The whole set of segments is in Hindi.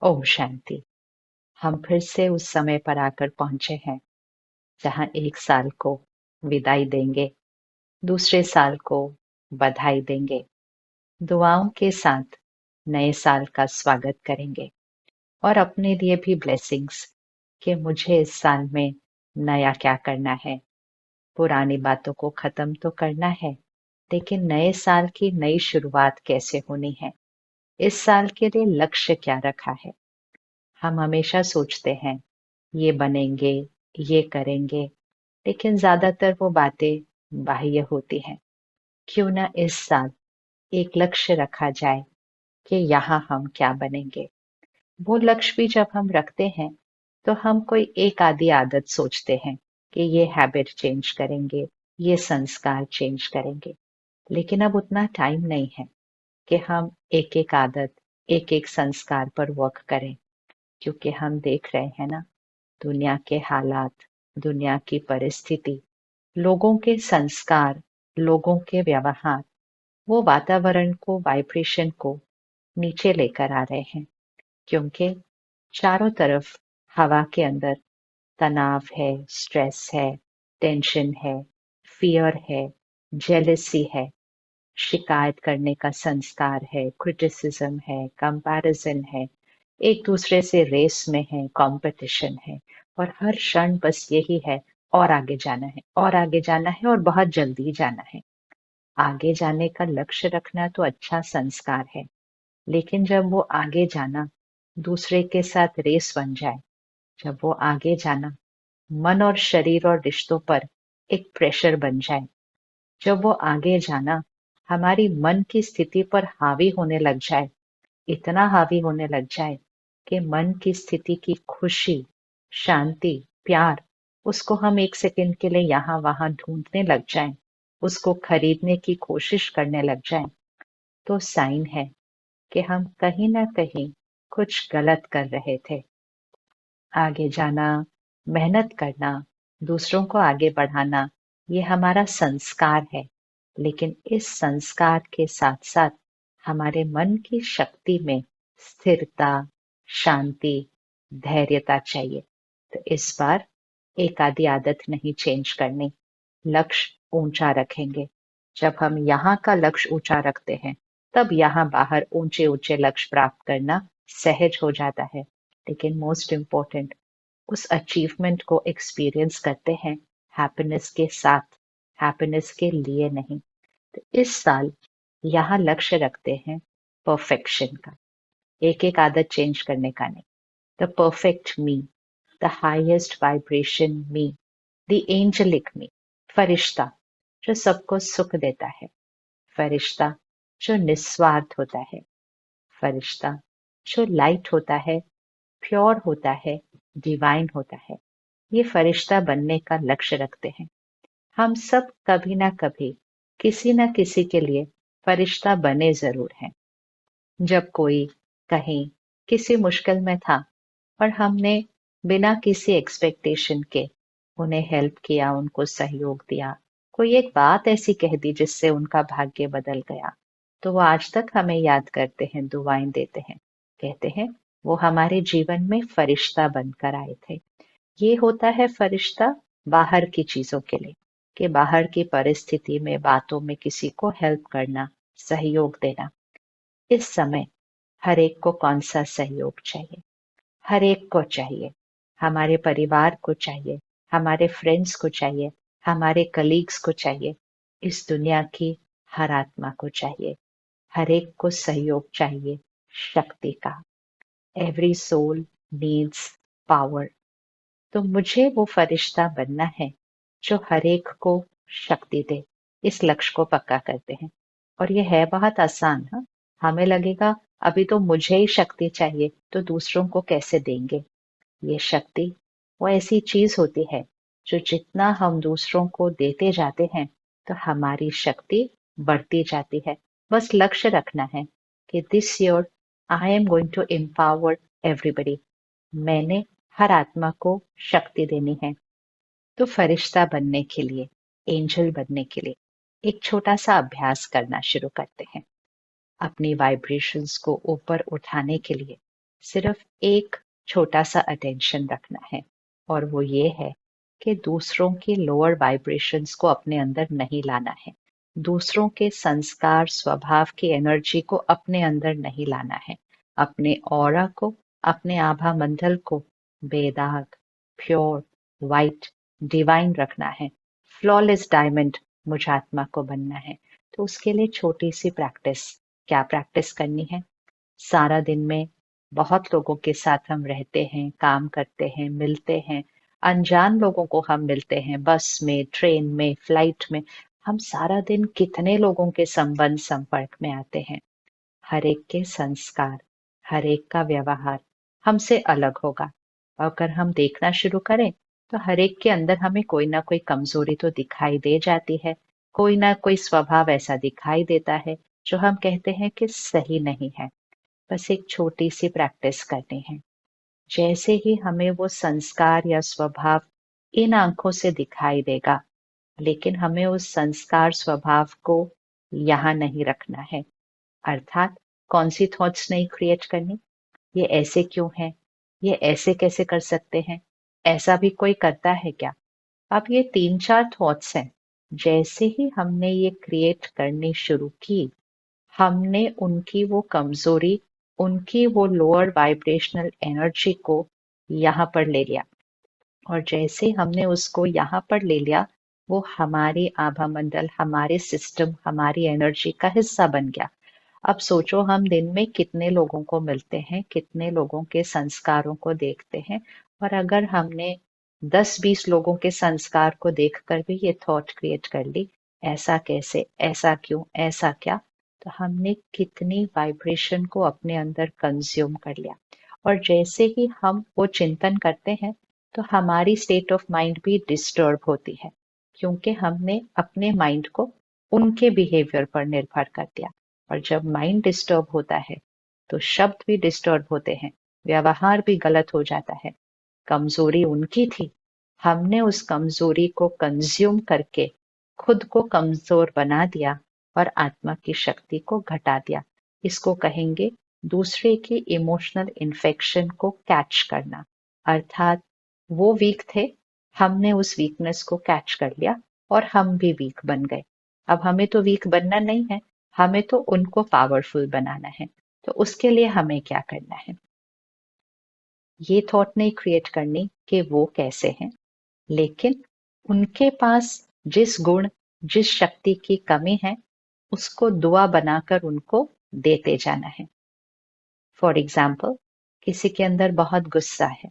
ओम शांति। हम फिर से उस समय पर आकर पहुंचे हैं जहां एक साल को विदाई देंगे, दूसरे साल को बधाई देंगे, दुआओं के साथ नए साल का स्वागत करेंगे और अपने लिए भी ब्लेसिंग्स कि मुझे इस साल में नया क्या करना है। पुरानी बातों को खत्म तो करना है, लेकिन नए साल की नई शुरुआत कैसे होनी है, इस साल के लिए लक्ष्य क्या रखा है। हम हमेशा सोचते हैं ये बनेंगे, ये करेंगे, लेकिन ज्यादातर वो बातें बाह्य होती हैं। क्यों ना इस साल एक लक्ष्य रखा जाए कि यहाँ हम क्या बनेंगे। वो लक्ष्य भी जब हम रखते हैं तो हम कोई एक आधी आदत सोचते हैं कि ये हैबिट चेंज करेंगे, ये संस्कार चेंज करेंगे, लेकिन अब उतना टाइम नहीं है कि हम एक एक आदत, एक एक संस्कार पर वर्क करें। क्योंकि हम देख रहे हैं ना, दुनिया के हालात, दुनिया की परिस्थिति, लोगों के संस्कार, लोगों के व्यवहार, वो वातावरण को, वाइब्रेशन को नीचे लेकर आ रहे हैं। क्योंकि चारों तरफ हवा के अंदर तनाव है, स्ट्रेस है, टेंशन है, फियर है, जेलसी है, शिकायत करने का संस्कार है, क्रिटिसिज्म है, कंपैरिजन है, एक दूसरे से रेस में है, कंपटीशन है, और हर क्षण बस यही है, और आगे जाना है, और आगे जाना है, और बहुत जल्दी जाना है। आगे जाने का लक्ष्य रखना तो अच्छा संस्कार है, लेकिन जब वो आगे जाना दूसरे के साथ रेस बन जाए, जब वो आगे जाना मन और शरीर और रिश्तों पर एक प्रेशर बन जाए, जब वो आगे जाना हमारी मन की स्थिति पर हावी होने लग जाए, इतना हावी होने लग जाए कि मन की स्थिति की खुशी, शांति, प्यार, उसको हम एक सेकंड के लिए यहाँ वहां ढूंढने लग जाएं, उसको खरीदने की कोशिश करने लग जाएं, तो साइन है कि हम कहीं ना कहीं कुछ गलत कर रहे थे। आगे जाना, मेहनत करना, दूसरों को आगे बढ़ाना, ये हमारा संस्कार है। लेकिन इस संस्कार के साथ साथ हमारे मन की शक्ति में स्थिरता, शांति, धैर्यता चाहिए। तो इस बार एक आधी आदत नहीं चेंज करनी, लक्ष्य ऊंचा रखेंगे। जब हम यहाँ का लक्ष्य ऊंचा रखते हैं, तब यहाँ बाहर ऊंचे ऊंचे लक्ष्य प्राप्त करना सहज हो जाता है। लेकिन मोस्ट इम्पोर्टेंट, उस अचीवमेंट को एक्सपीरियंस करते हैं हैप्पीनेस के साथ, हैप्पीनेस के लिए नहीं। तो इस साल यहाँ लक्ष्य रखते हैं परफेक्शन का, एक एक आदत चेंज करने का नहीं। The perfect me, the highest vibration me, the angelic me, फरिश्ता जो सबको सुख देता है, फरिश्ता जो निस्वार्थ होता है, फरिश्ता जो लाइट होता है, प्योर होता है, डिवाइन होता है। ये फरिश्ता बनने का लक्ष्य रखते हैं। हम सब कभी ना कभी किसी ना किसी के लिए फरिश्ता बने जरूर हैं। जब कोई कहीं किसी मुश्किल में था और हमने बिना किसी एक्सपेक्टेशन के उन्हें हेल्प किया, उनको सहयोग दिया, कोई एक बात ऐसी कह दी जिससे उनका भाग्य बदल गया, तो वो आज तक हमें याद करते हैं, दुआएं देते हैं, कहते हैं वो हमारे जीवन में फरिश्ता बनकर आए थे। ये होता है फरिश्ता बाहर की चीजों के लिए, कि बाहर की परिस्थिति में, बातों में किसी को हेल्प करना, सहयोग देना। इस समय हर एक को कौन सा सहयोग चाहिए? हर एक को चाहिए। हमारे परिवार को चाहिए, हमारे फ्रेंड्स को चाहिए, हमारे कलीग्स को चाहिए, इस दुनिया की हर आत्मा को चाहिए। हर एक को सहयोग चाहिए, शक्ति का। Every soul needs power. तो मुझे वो फरिश्ता बनना है जो हर एक को शक्ति दे। इस लक्ष्य को पक्का करते हैं। और ये है बहुत आसान। हाँ, हमें लगेगा अभी तो मुझे ही शक्ति चाहिए, तो दूसरों को कैसे देंगे। ये शक्ति वो ऐसी चीज होती है जो जितना हम दूसरों को देते जाते हैं, तो हमारी शक्ति बढ़ती जाती है। बस लक्ष्य रखना है कि this year I am going to empower everybody. मैंने हर आत्मा को शक्ति देनी है। तो फरिश्ता बनने के लिए, एंजल बनने के लिए एक छोटा सा अभ्यास करना शुरू करते हैं। अपनी वाइब्रेशंस को ऊपर उठाने के लिए सिर्फ एक छोटा सा अटेंशन रखना है, और वो ये है कि दूसरों की लोअर वाइब्रेशंस को अपने अंदर नहीं लाना है, दूसरों के संस्कार स्वभाव की एनर्जी को अपने अंदर नहीं लाना है। अपने ऑरा को, अपने आभा मंडल को बेदाग, प्योर, वाइट, डिवाइन रखना है। फ्लॉलेस डायमंड मुझात्मा को बनना है। तो उसके लिए छोटी सी प्रैक्टिस, क्या प्रैक्टिस करनी है? सारा दिन में बहुत लोगों के साथ हम रहते हैं, काम करते हैं, मिलते हैं, अनजान लोगों को हम मिलते हैं, बस में, ट्रेन में, फ्लाइट में। हम सारा दिन कितने लोगों के संबंध संपर्क में आते हैं। हर एक के संस्कार, हर एक का व्यवहार हमसे अलग होगा। अगर हम देखना शुरू करें तो हर एक के अंदर हमें कोई ना कोई कमजोरी तो दिखाई दे जाती है, कोई ना कोई स्वभाव ऐसा दिखाई देता है जो हम कहते हैं कि सही नहीं है। बस एक छोटी सी प्रैक्टिस करनी है। जैसे ही हमें वो संस्कार या स्वभाव इन आंखों से दिखाई देगा, लेकिन हमें उस संस्कार स्वभाव को यहाँ नहीं रखना है। अर्थात कौन सी थॉट्स नहीं क्रिएट करनी, ये ऐसे क्यों है, ये ऐसे कैसे कर सकते हैं, ऐसा भी कोई करता है क्या। अब ये 3-4 थॉट्स हैं, जैसे ही हमने ये क्रिएट करनी शुरू की, हमने उनकी वो कमजोरी, उनकी वो लोअर वाइब्रेशनल एनर्जी को यहाँ पर ले लिया। और जैसे हमने उसको यहाँ पर ले लिया, वो हमारी आभा मंडल, हमारे सिस्टम, हमारी एनर्जी का हिस्सा बन गया। अब सोचो हम दिन में कितने लोगों को मिलते हैं, कितने लोगों के संस्कारों को देखते हैं, और अगर हमने 10-20 लोगों के संस्कार को देखकर भी ये थॉट क्रिएट कर ली, ऐसा कैसे, ऐसा क्यों, ऐसा क्या, तो हमने कितनी वाइब्रेशन को अपने अंदर कंज्यूम कर लिया। और जैसे ही हम वो चिंतन करते हैं तो हमारी स्टेट ऑफ माइंड भी डिस्टर्ब होती है, क्योंकि हमने अपने माइंड को उनके बिहेवियर पर निर्भर कर दिया। और जब माइंड डिस्टर्ब होता है तो शब्द भी डिस्टर्ब होते हैं, व्यवहार भी गलत हो जाता है। कमजोरी उनकी थी, हमने उस कमजोरी को कंज्यूम करके खुद को कमजोर बना दिया और आत्मा की शक्ति को घटा दिया। इसको कहेंगे दूसरे के इमोशनल इन्फेक्शन को कैच करना। अर्थात वो वीक थे, हमने उस वीकनेस को कैच कर लिया और हम भी वीक बन गए। अब हमें तो वीक बनना नहीं है, हमें तो उनको पावरफुल बनाना है। तो उसके लिए हमें क्या करना है? ये थॉट नहीं क्रिएट करनी कि वो कैसे हैं, लेकिन उनके पास जिस गुण, जिस शक्ति की कमी है, उसको दुआ बनाकर उनको देते जाना है। फॉर एग्जाम्पल, किसी के अंदर बहुत गुस्सा है,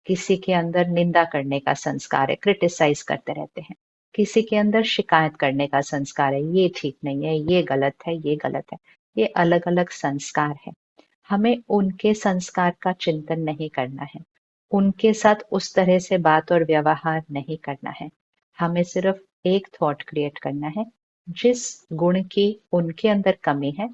किसी के अंदर निंदा करने का संस्कार है, क्रिटिसाइज करते रहते हैं, किसी के अंदर शिकायत करने का संस्कार है, ये ठीक नहीं है, ये गलत है, ये गलत है। ये अलग अलग संस्कार है। हमें उनके संस्कार का चिंतन नहीं करना है, उनके साथ उस तरह से बात और व्यवहार नहीं करना है। हमें सिर्फ एक थॉट क्रिएट करना है, जिस गुण की उनके अंदर कमी है,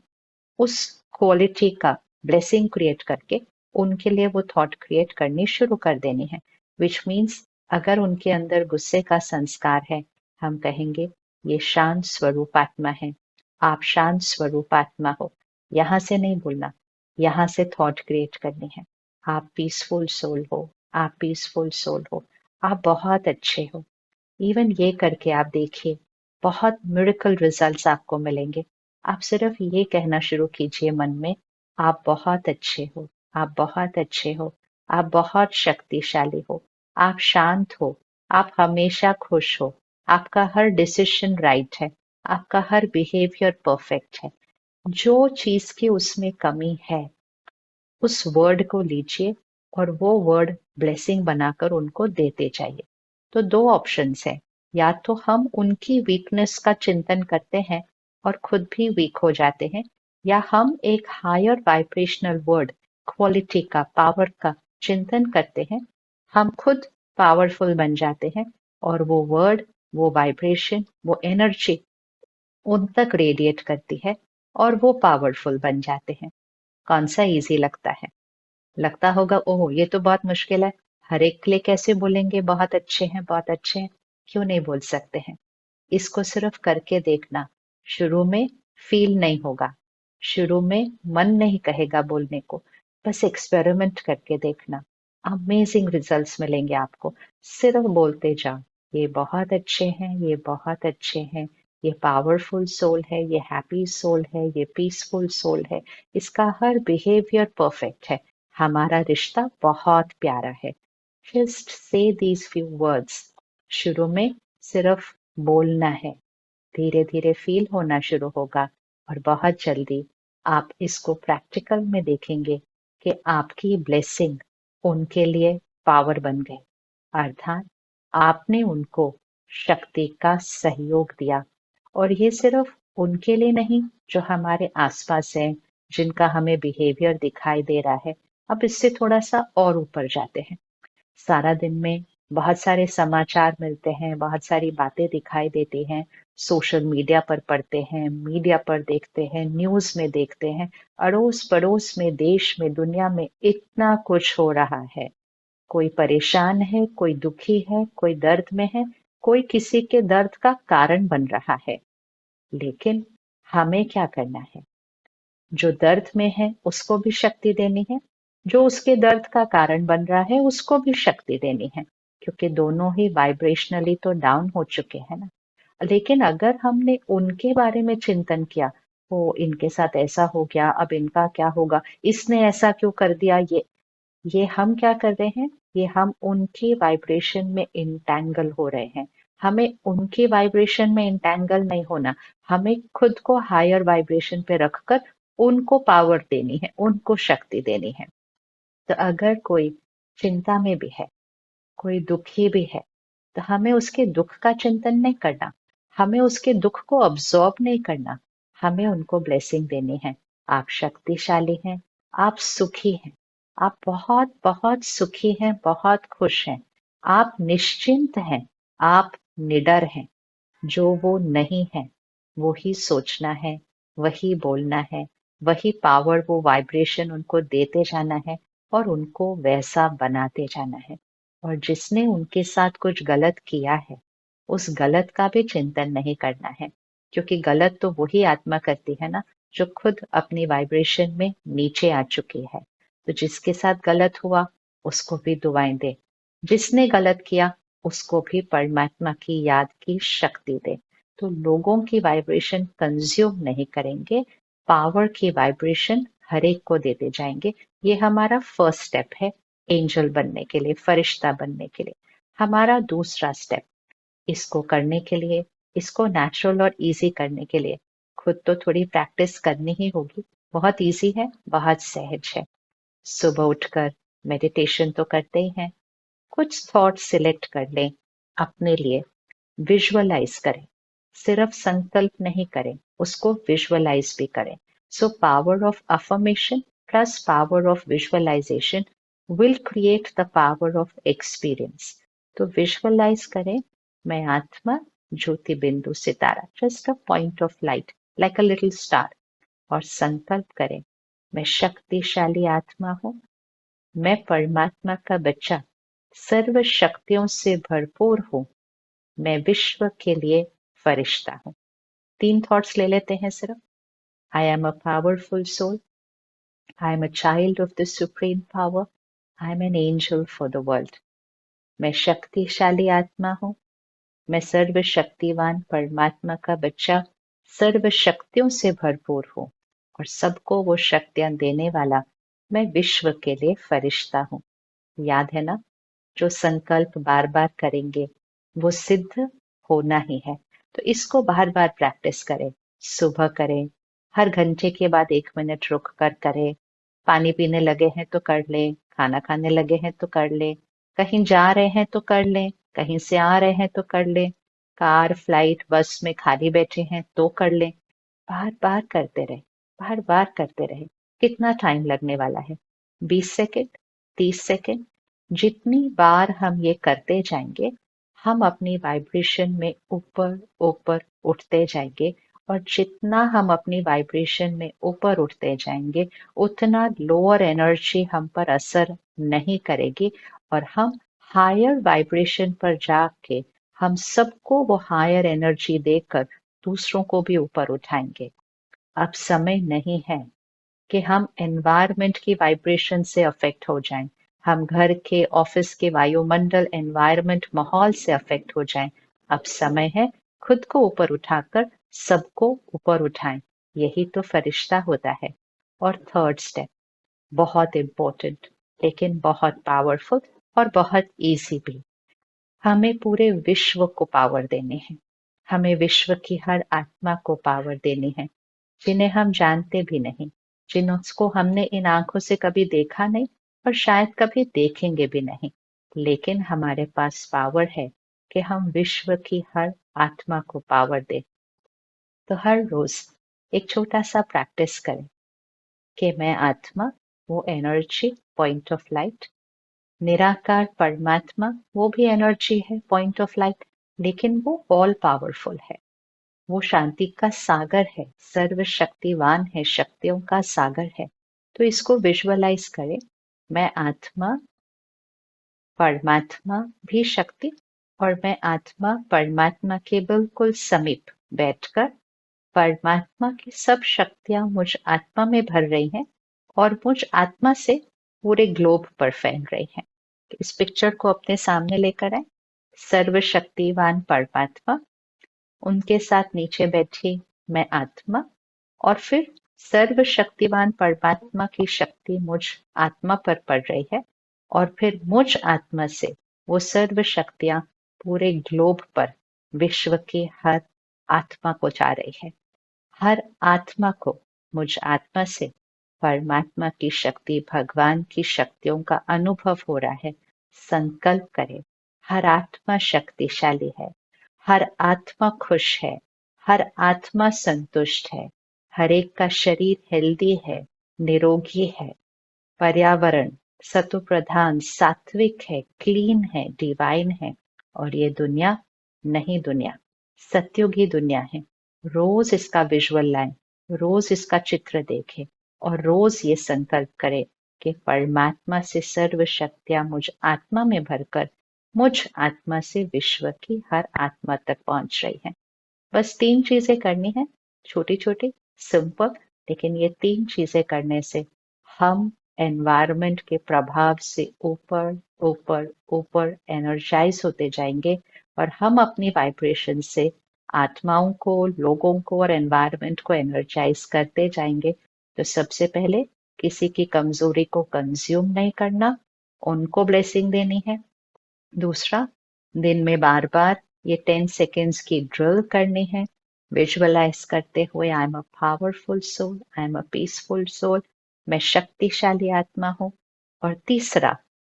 उस क्वालिटी का ब्लेसिंग क्रिएट करके उनके लिए वो थॉट क्रिएट करनी शुरू कर देनी है। विच मीन्स अगर उनके अंदर गुस्से का संस्कार है, हम कहेंगे ये शांत स्वरूप आत्मा है, आप शांत स्वरूप आत्मा हो। यहाँ से नहीं बोलना, यहाँ से थॉट क्रिएट करनी है। आप पीसफुल सोल हो, आप पीसफुल सोल हो, आप बहुत अच्छे हो। इवन ये करके आप देखिए, बहुत मिरेकल रिजल्ट्स आपको मिलेंगे। आप सिर्फ ये कहना शुरू कीजिए मन में, आप बहुत अच्छे हो, आप बहुत अच्छे हो, आप बहुत शक्तिशाली हो, आप शांत हो, आप हमेशा खुश हो, आपका हर डिसीजन राइट है, आपका हर बिहेवियर परफेक्ट है। जो चीज की उसमें कमी है, उस वर्ड को लीजिए और वो वर्ड ब्लेसिंग बनाकर उनको देते जाइए। तो दो ऑप्शंस है, या तो हम उनकी वीकनेस का चिंतन करते हैं और खुद भी वीक हो जाते हैं, या हम एक हायर वाइब्रेशनल वर्ड, क्वालिटी का, पावर का चिंतन करते हैं, हम खुद पावरफुल बन जाते हैं और वो वर्ड, वो वाइब्रेशन, वो एनर्जी उन तक रेडिएट करती है और वो पावरफुल बन जाते हैं। कौन सा इजी लगता है? लगता होगा ओह ये तो बहुत मुश्किल है, हर एक के लिए कैसे बोलेंगे बहुत अच्छे हैं, बहुत अच्छे हैं। क्यों नहीं बोल सकते हैं? इसको सिर्फ करके देखना। शुरू में फील नहीं होगा, शुरू में मन नहीं कहेगा बोलने को, बस एक्सपेरिमेंट करके देखना, अमेजिंग रिजल्ट्स मिलेंगे आपको। सिर्फ बोलते जाओ, ये बहुत अच्छे हैं, ये बहुत अच्छे हैं, ये पावरफुल सोल है, ये हैप्पी सोल है, ये पीसफुल सोल है, इसका हर बिहेवियर परफेक्ट है, हमारा रिश्ता बहुत प्यारा है। Just say these few words. शुरू में सिर्फ बोलना है, धीरे धीरे फील होना शुरू होगा, और बहुत जल्दी आप इसको प्रैक्टिकल में देखेंगे कि आपकी ब्लेसिंग उनके लिए पावर बन गई। अर्थात आपने उनको शक्ति का सहयोग दिया। और ये सिर्फ उनके लिए नहीं, जो हमारे आसपास हैं, जिनका हमें बिहेवियर दिखाई दे रहा है। अब इससे थोड़ा सा और ऊपर जाते हैं। सारा दिन में बहुत सारे समाचार मिलते हैं, बहुत सारी बातें दिखाई देती हैं, सोशल मीडिया पर पढ़ते हैं, मीडिया पर देखते हैं, न्यूज में देखते हैं, अड़ोस पड़ोस में, देश में, दुनिया में इतना कुछ हो रहा है। कोई परेशान है, कोई दुखी है, कोई दर्द में है, कोई किसी के दर्द का कारण बन रहा है। लेकिन हमें क्या करना है? जो दर्द में है उसको भी शक्ति देनी है, जो उसके दर्द का कारण बन रहा है उसको भी शक्ति देनी है, क्योंकि दोनों ही वाइब्रेशनली तो डाउन हो चुके हैं ना। लेकिन अगर हमने उनके बारे में चिंतन किया, वो इनके साथ ऐसा हो गया, अब इनका क्या होगा, इसने ऐसा क्यों कर दिया, ये हम क्या कर रहे हैं? ये हम उनकी वाइब्रेशन में इंटैंगल हो रहे हैं। हमें उनकी वाइब्रेशन में इंटैंगल नहीं होना, हमें खुद को हायर वाइब्रेशन पे रखकर उनको पावर देनी है, उनको शक्ति देनी है। तो अगर कोई चिंता में भी है, कोई दुखी भी है, तो हमें उसके दुख का चिंतन नहीं करना, हमें उसके दुख को अब्सॉर्ब नहीं करना, हमें उनको ब्लेसिंग देनी है। आप शक्तिशाली हैं, आप सुखी हैं, आप बहुत बहुत सुखी हैं, बहुत खुश हैं, आप निश्चिंत हैं, आप निडर हैं। जो वो नहीं है, वो ही सोचना है, वही बोलना है, वही पावर, वो वाइब्रेशन उनको देते जाना है, और उनको वैसा बनाते जाना है। और जिसने उनके साथ कुछ गलत किया है, उस गलत का भी चिंतन नहीं करना है, क्योंकि गलत तो वही आत्मा करती है ना, जो खुद अपनी वाइब्रेशन में नीचे आ चुकी है। तो जिसके साथ गलत हुआ, उसको भी दुआएं दे। जिसने गलत किया, उसको भी परमात्मा की याद की शक्ति दे। तो लोगों की वाइब्रेशन कंज्यूम नहीं करेंगे, पावर की वाइब्रेशन हर एक को देते जाएंगे। ये हमारा फर्स्ट स्टेप है एंजल बनने के लिए, फरिश्ता बनने के लिए। हमारा दूसरा स्टेप, इसको करने के लिए, इसको नेचुरल और इजी करने के लिए खुद तो थोड़ी प्रैक्टिस करनी ही होगी। बहुत इजी है, बहुत सहज है। सुबह उठकर मेडिटेशन तो करते ही हैं, कुछ थॉट सिलेक्ट कर लें अपने लिए, विजुअलाइज करें, सिर्फ संकल्प नहीं करें, उसको विजुअलाइज भी करें। So power of affirmation plus power of visualization will create the power of experience. तो विजुअलाइज करें, मैं आत्मा, ज्योति बिंदु सितारा, just a point of light like a little star. और संकल्प करें, मैं शक्तिशाली आत्मा हूँ, मैं परमात्मा का बच्चा, सर्व शक्तियों से भरपूर हूँ, मैं विश्व के लिए फरिश्ता हूँ। 3 थॉट्स ले लेते हैं सिर्फ। I am a powerful soul, I am a child of the supreme power, I am an angel for the world. मैं शक्तिशाली आत्मा हूँ, मैं सर्वशक्तिवान परमात्मा का बच्चा, सर्व शक्तियों से भरपूर हूँ, और सबको वो शक्तियां देने वाला मैं विश्व के लिए फरिश्ता हूँ। याद है ना, जो संकल्प बार बार करेंगे वो सिद्ध होना ही है। तो इसको बार बार प्रैक्टिस करें, सुबह करें, हर घंटे के बाद 1 मिनट रुक कर करें, पानी पीने लगे हैं तो कर लें, खाना खाने लगे हैं तो कर लें, कहीं जा रहे हैं तो कर लें, कहीं से आ रहे हैं तो कर लें, कार फ्लाइट बस में खाली बैठे हैं तो कर लें। बार बार करते रहे, बार बार करते रहे। कितना टाइम लगने वाला है? 20 सेकेंड, 30 सेकेंड। जितनी बार हम ये करते जाएंगे, हम अपनी वाइब्रेशन में ऊपर ऊपर उठते जाएंगे, और जितना हम अपनी वाइब्रेशन में ऊपर उठते जाएंगे, उतना लोअर एनर्जी हम पर असर नहीं करेगी, और हम हायर वाइब्रेशन पर जाके हम सबको वो हायर एनर्जी देकर दूसरों को भी ऊपर उठाएंगे। अब समय नहीं है कि हम एनवायरनमेंट की वाइब्रेशन से अफेक्ट हो जाएं, हम घर के ऑफिस के वायुमंडल एनवायरनमेंट माहौल से अफेक्ट हो जाएं। अब समय है खुद को ऊपर उठाकर सबको ऊपर उठाएं। यही तो फरिश्ता होता है। और थर्ड स्टेप बहुत इम्पोर्टेंट लेकिन बहुत पावरफुल और बहुत इजी भी। हमें पूरे विश्व को पावर देने हैं। हमें विश्व की हर आत्मा को पावर देनी है, जिन्हें हम जानते भी नहीं, जिनको हमने इन आंखों से कभी देखा नहीं और शायद कभी देखेंगे भी नहीं। लेकिन हमारे पास पावर है कि हम विश्व की हर आत्मा को पावर दें। तो हर रोज एक छोटा सा प्रैक्टिस करें कि मैं आत्मा, वो एनर्जी, पॉइंट ऑफ लाइट, निराकार परमात्मा, वो भी एनर्जी है, पॉइंट ऑफ लाइट, लेकिन वो ऑल पावरफुल है। वो शांति का सागर है, सर्वशक्तिवान है, शक्तियों का सागर है। तो इसको विजुअलाइज करें, मैं आत्मा, परमात्मा भी शक्ति, और मैं आत्मा परमात्मा के बिल्कुल समीप बैठकर परमात्मा की सब शक्तियां मुझ आत्मा में भर रही हैं और मुझ आत्मा से पूरे ग्लोब पर फैल रही हैं। इस पिक्चर को अपने सामने लेकर आए, सर्वशक्तिवान परमात्मा, उनके साथ नीचे बैठी मैं आत्मा, और फिर सर्वशक्तिवान परमात्मा की शक्ति मुझ आत्मा पर पड़ रही है, और फिर मुझ आत्मा से वो सर्व शक्तियां पूरे ग्लोब पर विश्व की हर आत्मा को जा रही है। हर आत्मा को मुझ आत्मा से परमात्मा की शक्ति, भगवान की शक्तियों का अनुभव हो रहा है। संकल्प करें, हर आत्मा शक्तिशाली है, हर आत्मा खुश है, हर आत्मा संतुष्ट है, हर एक का शरीर हेल्दी है, निरोगी है, पर्यावरण सत्व प्रधान, सात्विक है, क्लीन है, डिवाइन है, और ये दुनिया, नहीं दुनिया, सत्युगी दुनिया है। रोज इसका विजुअल लाएं, रोज इसका चित्र देखें, और रोज ये संकल्प करें कि परमात्मा से सर्व शक्तियां मुझ आत्मा में भरकर मुझ आत्मा से विश्व की हर आत्मा तक पहुंच रही है। बस 3 चीजें करनी है, छोटी छोटी, सिंपल, लेकिन ये 3 चीजें करने से हम एनवायरनमेंट के प्रभाव से ऊपर ऊपर ऊपर एनर्जाइज होते जाएंगे, और हम अपनी वाइब्रेशन से आत्माओं को, लोगों को और एनवायरनमेंट को एनर्जाइज करते जाएंगे। तो सबसे पहले किसी की कमजोरी को कंज्यूम नहीं करना, उनको ब्लेसिंग देनी है। दूसरा, दिन में बार बार ये 10 सेकेंड्स की ड्रिल करनी है, विजुअलाइज करते हुए I am a powerful soul, I am a peaceful soul, मैं शक्तिशाली आत्मा हूँ। और तीसरा,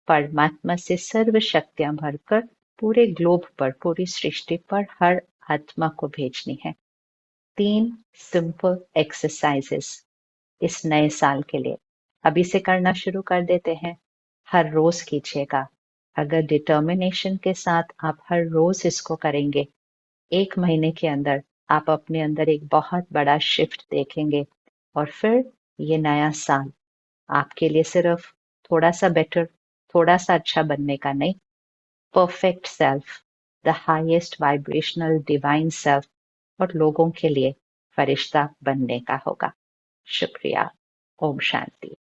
परमात्मा से सर्व शक्तियां भरकर पूरे ग्लोब पर, पूरी सृष्टि पर हर आत्मा को भेजनी है। 3 सिंपल एक्सरसाइजेस इस नए साल के लिए अभी से करना शुरू कर देते हैं। हर रोज कीजिएगा। अगर डिटर्मिनेशन के साथ आप हर रोज इसको करेंगे, 1 महीने के अंदर आप अपने अंदर एक बहुत बड़ा शिफ्ट देखेंगे। और फिर ये नया साल आपके लिए सिर्फ थोड़ा सा बेटर, थोड़ा सा अच्छा बनने का नहीं, perfect self, the highest vibrational divine self और लोगों के लिए फरिश्ता बनने का होगा। शुक्रिया। ओम शांति।